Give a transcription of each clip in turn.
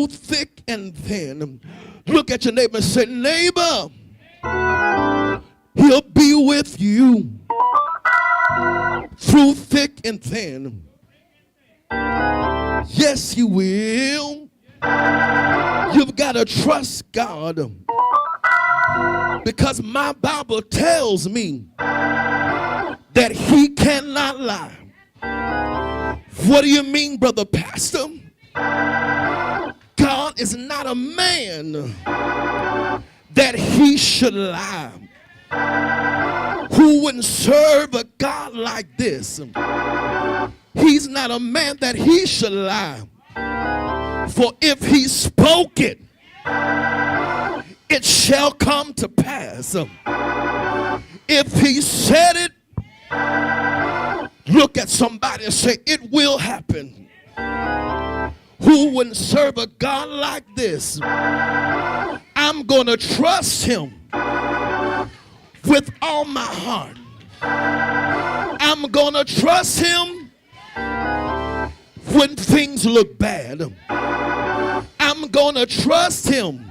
through thick and thin. Look at your neighbor and say, neighbor, he'll be with you through thick and thin. Yes, he will. You've got to trust God, because my Bible tells me that he cannot lie. What do you mean, brother pastor? God is not a man that he should lie. Who wouldn't serve a God like this? He's not a man that he should lie. For if he spoke it, it shall come to pass. If he said it, look at somebody and say, it will happen. Who wouldn't serve a God like this? I'm going to trust him with all my heart. I'm going to trust him when things look bad. I'm going to trust him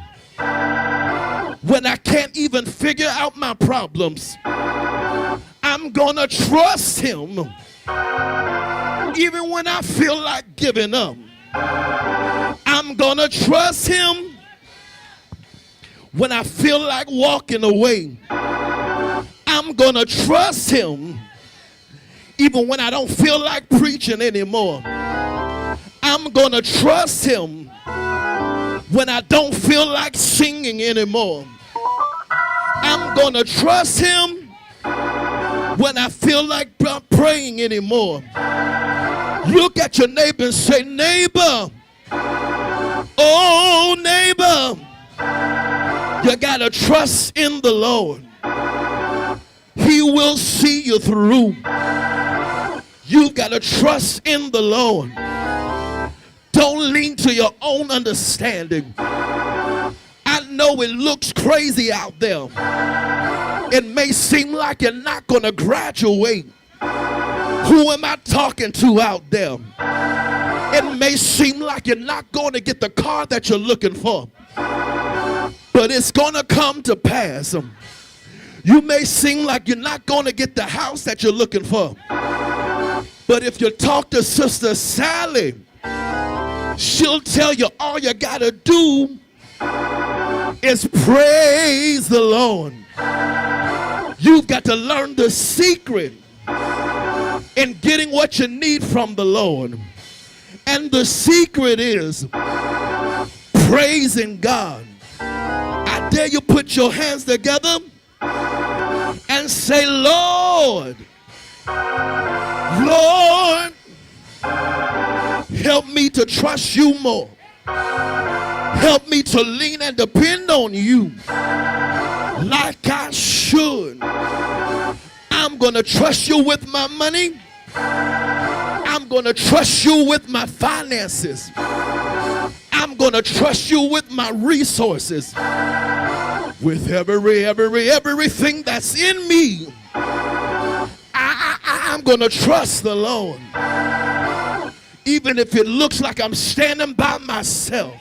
when I can't even figure out my problems. I'm going to trust him even when I feel like giving up. I'm going to trust him when I feel like walking away. I'm going to trust him even when I don't feel like preaching anymore. I'm going to trust him when I don't feel like singing anymore. I'm going to trust him when I feel like praying anymore. Look at your neighbor and say, neighbor, oh neighbor, you got to trust in the Lord. He will see you through. You've got to trust in the Lord. Don't lean to your own understanding. I know it looks crazy out there. It may seem like you're not going to graduate. Who am I talking to out there? It may seem like you're not going to get the car that you're looking for, but it's going to come to pass. You may seem like you're not going to get the house that you're looking for, but if you talk to Sister Sally, she'll tell you all you got to do is praise the Lord. You've got to learn the secret in getting what you need from the Lord. And the secret is praising God. I dare you put your hands together and say, Lord, Lord, help me to trust you more. Help me to lean and depend on you like I should. I'm going to trust you with my money. I'm going to trust you with my finances. I'm going to trust you with my resources. With everything that's in me. I'm going to trust the Lord. Even if it looks like I'm standing by myself,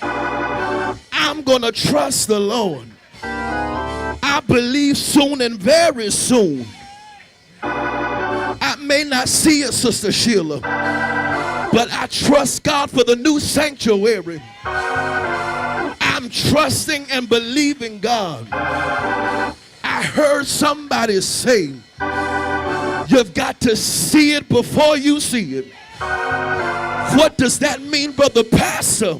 I'm going to trust the Lord. I believe soon and very soon. I may not see it, Sister Sheila, but I trust God for the new sanctuary. I'm trusting and believing God. I heard somebody say, you've got to see it before you see it. What does that mean, brother pastor?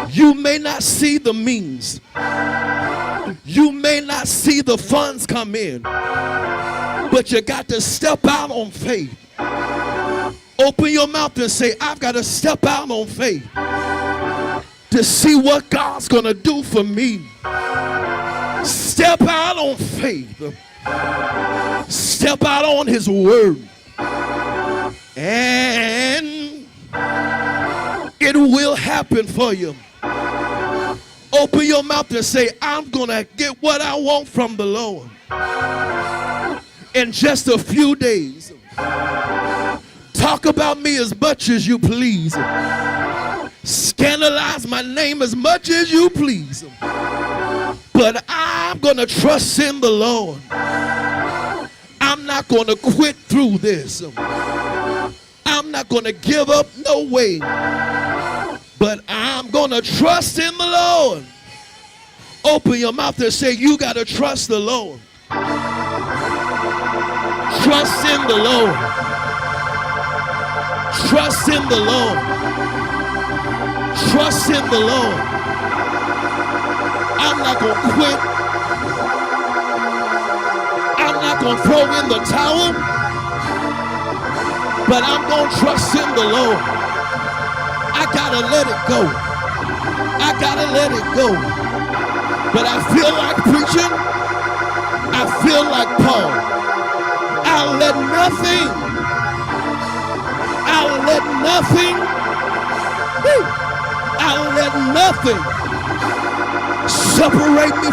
You may not see the means. You may not see the funds come in, but you got to step out on faith. Open your mouth and say, I've got to step out on faith to see what God's going to do for me. Step out on faith. Step out on his word. And it will happen for you. Open your mouth and say, I'm going to get what I want from the Lord. In just a few days. Talk about me as much as you please. scandalize my name as much as you please. But I'm going to trust in the Lord. I'm not going to quit through this. I'm not going to give up no way. But I'm going to trust in the Lord. Open your mouth and say, you got to trust the Lord. Trust in the Lord. Trust in the Lord. Trust in the Lord. I'm not going to quit. I'm not going to throw in the towel. But I'm going to trust in the Lord. I got to let it go. I got to let it go. But I feel like preaching. I feel like Paul. I'll let nothing separate me